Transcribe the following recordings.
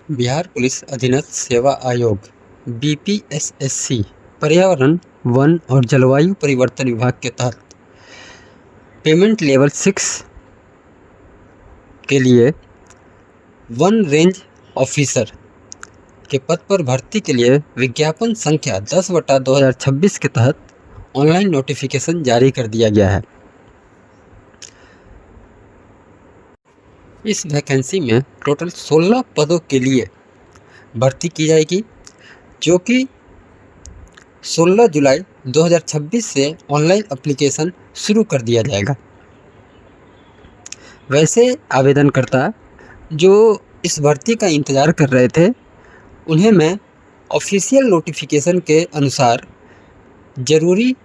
Bihar police अधीनस्थ सेवा आयोग बीपीएसएससी पर्यावरण, वन और जलवायु परिवर्तन विभाग के तहत पेमेंट लेवल 6 के लिए वन रेंज ऑफिसर के पद पर भर्ती के लिए विज्ञापन संख्या 10/2026 के तहत ऑनलाइन नोटिफिकेशन जारी कर दिया गया है। इस वैकेंसी में टोटल 16 पदों के लिए भर्ती की जाएगी, जो कि 16 जुलाई 2026 से ऑनलाइन एप्लीकेशन शुरू कर दिया जाएगा। वैसे आवेदनकर्ता जो इस भर्ती का इंतज़ार कर रहे थे, उन्हें मैं ऑफिशियल नोटिफिकेशन के अनुसार ज़रूरी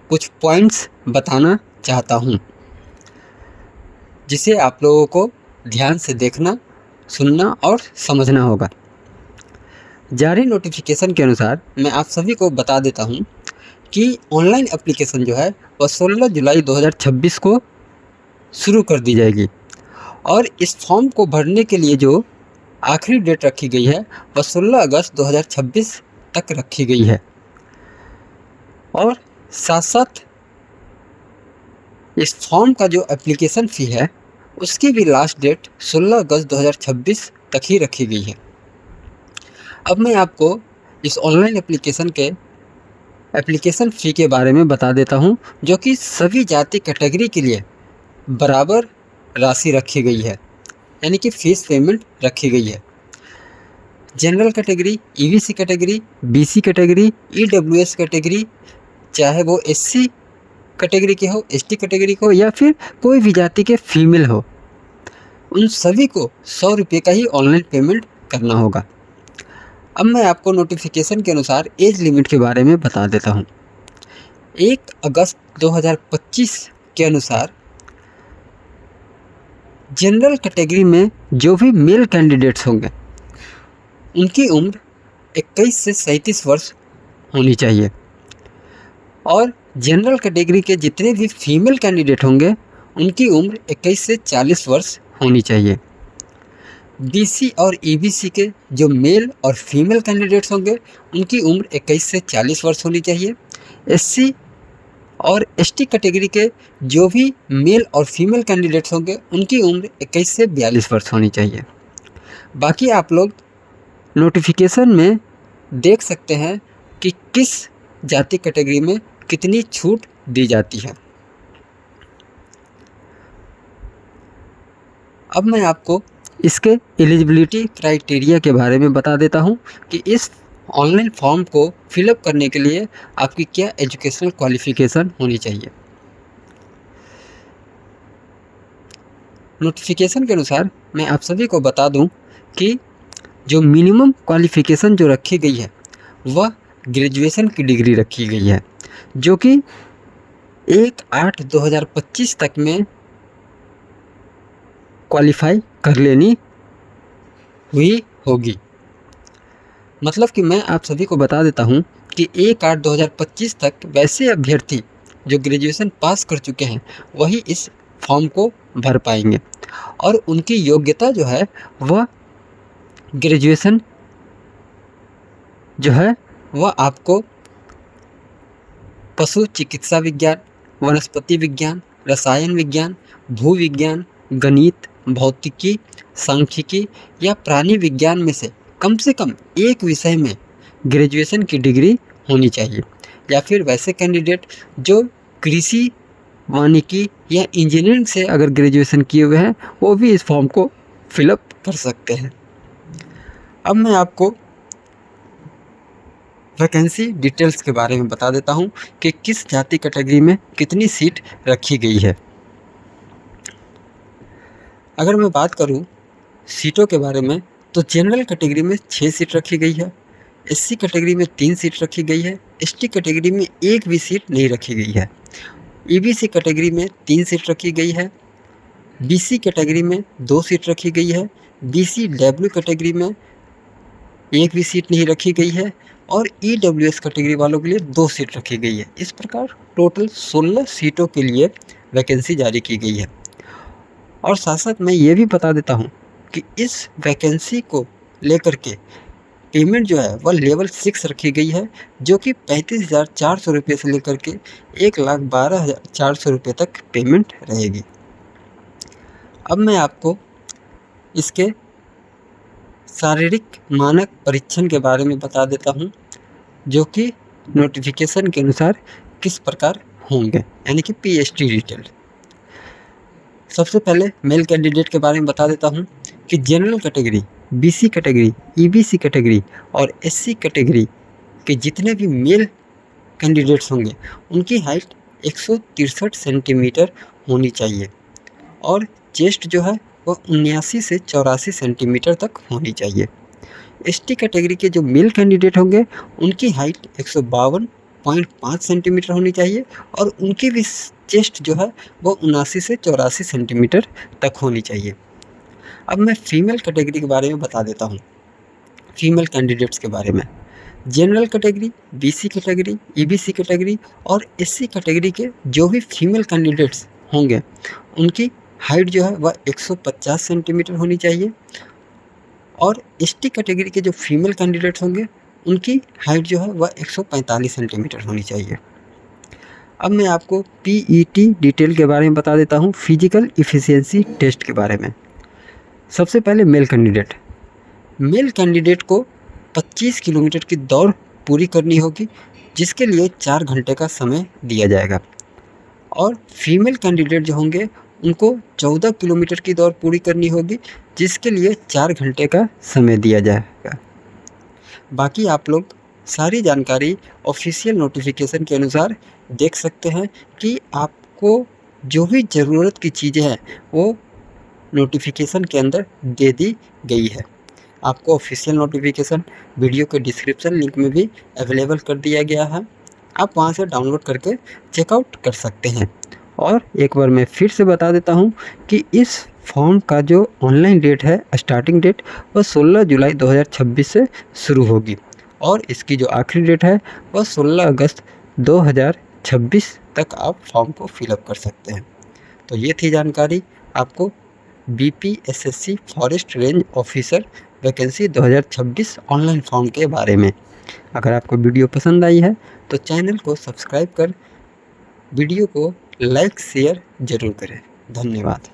कुछ पॉइंट्स बताना चाहता हूँ, जिसे आप लोगों को ध्यान से देखना, सुनना और समझना होगा। जारी नोटिफिकेशन के अनुसार मैं आप सभी को बता देता हूँ कि ऑनलाइन एप्लीकेशन जो है वह 16 जुलाई 2026 को शुरू कर दी जाएगी और इस फॉर्म को भरने के लिए जो आखिरी डेट रखी गई है वह 16 अगस्त 2026 तक रखी गई है। और साथ साथ इस फॉर्म का जो एप्लीकेशन फ़ी है उसकी भी लास्ट डेट 16 अगस्त 2026 तक ही रखी गई है। अब मैं आपको इस ऑनलाइन एप्लीकेशन के एप्लीकेशन फ़ी के बारे में बता देता हूं, जो कि सभी जाति कैटेगरी के लिए बराबर राशि रखी गई है, यानी कि फ़ीस पेमेंट रखी गई है। General category, EBC category, BC category, EWS category, चाहे वो एससी कैटेगरी के हो, एसटी कैटेगरी को या फिर कोई भी जाति के फीमेल हो, उन सभी को 100 रुपये का ही ऑनलाइन पेमेंट करना होगा। अब मैं आपको नोटिफिकेशन के अनुसार एज लिमिट के बारे में बता देता हूँ। 1 अगस्त 2025 के अनुसार जनरल कैटेगरी में जो भी मेल कैंडिडेट्स होंगे उनकी उम्र 21 से 37 वर्ष होनी चाहिए और जनरल कैटेगरी के जितने भी फीमेल कैंडिडेट होंगे उनकी उम्र 21 से 40 वर्ष होनी चाहिए। बीसी और ईबीसी के जो मेल और फीमेल कैंडिडेट्स होंगे उनकी उम्र 21 से 40 वर्ष होनी चाहिए। एससी और एसटी कैटेगरी के जो भी मेल और फीमेल कैंडिडेट्स होंगे उनकी उम्र 21 से 42 वर्ष होनी चाहिए। बाकी आप लोग नोटिफिकेशन में देख सकते हैं कि किस जाति कैटेगरी में कितनी छूट दी जाती है। अब मैं आपको इसके एलिजिबिलिटी क्राइटेरिया के बारे में बता देता हूं कि इस ऑनलाइन फॉर्म को फिलअप करने के लिए आपकी क्या एजुकेशनल क्वालिफ़िकेशन होनी चाहिए। नोटिफिकेशन के अनुसार मैं आप सभी को बता दूं कि जो मिनिमम क्वालिफ़िकेशन जो रखी गई है वह ग्रेजुएशन की डिग्री रखी गई है, जो कि 1/8/2025 तक में क्वालिफाई कर लेनी हुई होगी। मतलब कि मैं आप सभी को बता देता हूं कि 1/8/2025 तक वैसे अभ्यर्थी जो ग्रेजुएशन पास कर चुके हैं वही इस फॉर्म को भर पाएंगे और उनकी योग्यता जो है वह ग्रेजुएशन जो है वह आपको पशु चिकित्सा विज्ञान, वनस्पति विज्ञान, रसायन विज्ञान, भू विज्ञान, गणित, भौतिकी, सांख्यिकी या प्राणी विज्ञान में से कम एक विषय में ग्रेजुएशन की डिग्री होनी चाहिए। या फिर वैसे कैंडिडेट जो कृषि, वानिकी या इंजीनियरिंग से अगर ग्रेजुएशन किए हुए हैं वो भी इस फॉर्म को फिलअप कर सकते हैं। अब मैं आपको वैकेंसी डिटेल्स के बारे में बता देता हूं कि किस जाति कैटेगरी में कितनी सीट रखी गई है। अगर मैं बात करूं सीटों के बारे में तो जनरल कैटेगरी में 6 सीट रखी गई है, एससी कैटेगरी में 3 सीट रखी गई है, एसटी कैटेगरी में एक भी सीट नहीं रखी गई है, ईबीसी कैटेगरी में 3 सीट रखी गई है, बीसी कैटेगरी में 2 सीट रखी गई है, बीसी डब्ल्यू कैटेगरी में एक भी सीट नहीं रखी गई है और ईडब्ल्यूएस कैटेगरी वालों के लिए 2 सीट रखी गई है। इस प्रकार टोटल 16 सीटों के लिए वैकेंसी जारी की गई है। और साथ साथ मैं ये भी बता देता हूँ कि इस वैकेंसी को लेकर के पेमेंट जो है वह लेवल 6 रखी गई है, जो कि 35,400 रुपये से लेकर के 1,12,400 रुपये तक पेमेंट रहेगी। अब मैं आपको इसके शारीरिक मानक परीक्षण के बारे में बता देता हूँ, जो कि नोटिफिकेशन के अनुसार किस प्रकार होंगे, यानी कि पीएचडी डिटेल्ड। सबसे पहले मेल कैंडिडेट के बारे में बता देता हूँ कि general category, BC category, EBC category और एससी कैटेगरी के जितने भी मेल कैंडिडेट्स होंगे उनकी हाइट 163 सेंटीमीटर होनी चाहिए और चेस्ट जो है वह 79 से 84 सेंटीमीटर तक होनी चाहिए। एसटी कैटेगरी के जो मेल कैंडिडेट होंगे उनकी हाइट 152.5 सेंटीमीटर होनी चाहिए और उनकी भी चेस्ट जो है वो 79 से 84 सेंटीमीटर तक होनी चाहिए। अब मैं फीमेल कैटेगरी के बारे में बता देता हूँ, फीमेल कैंडिडेट्स के बारे में। General category, BC category, EBC category और एससी कैटेगरी के जो भी फीमेल कैंडिडेट्स होंगे उनकी हाइट जो है वह 150 सेंटीमीटर होनी चाहिए और एसटी कैटेगरी के जो फीमेल कैंडिडेट्स होंगे उनकी हाइट जो है वह 145 सेंटीमीटर होनी चाहिए। अब मैं आपको पीईटी डिटेल के बारे में बता देता हूँ, फिजिकल इफ़िशियंसी टेस्ट के बारे में। सबसे पहले मेल कैंडिडेट को 25 किलोमीटर की दौड़ पूरी करनी होगी, जिसके लिए 4 घंटे का समय दिया जाएगा और फीमेल कैंडिडेट जो होंगे उनको 14 किलोमीटर की दौड़ पूरी करनी होगी, जिसके लिए 4 घंटे का समय दिया जाएगा। बाकी आप लोग सारी जानकारी ऑफिशियल नोटिफिकेशन के अनुसार देख सकते हैं कि आपको जो भी ज़रूरत की चीज़ें हैं वो नोटिफिकेशन के अंदर दे दी गई है। आपको ऑफिशियल नोटिफिकेशन वीडियो के डिस्क्रिप्शन लिंक में भी अवेलेबल कर दिया गया है, आप वहां से डाउनलोड करके चेकआउट कर सकते हैं। और एक बार मैं फिर से बता देता हूं कि इस फॉर्म का जो ऑनलाइन डेट है, स्टार्टिंग डेट, वह 16 जुलाई 2026 से शुरू होगी और इसकी जो आखिरी डेट है वह 16 अगस्त 2026 तक आप फॉर्म को फिलअप कर सकते हैं। तो ये थी जानकारी आपको BPSSC forest range officer vacancy 2026 online form के बारे में। अगर आपको वीडियो पसंद आई है तो चैनल को सब्सक्राइब कर वीडियो को लाइक शेयर ज़रूर करें। धन्यवाद।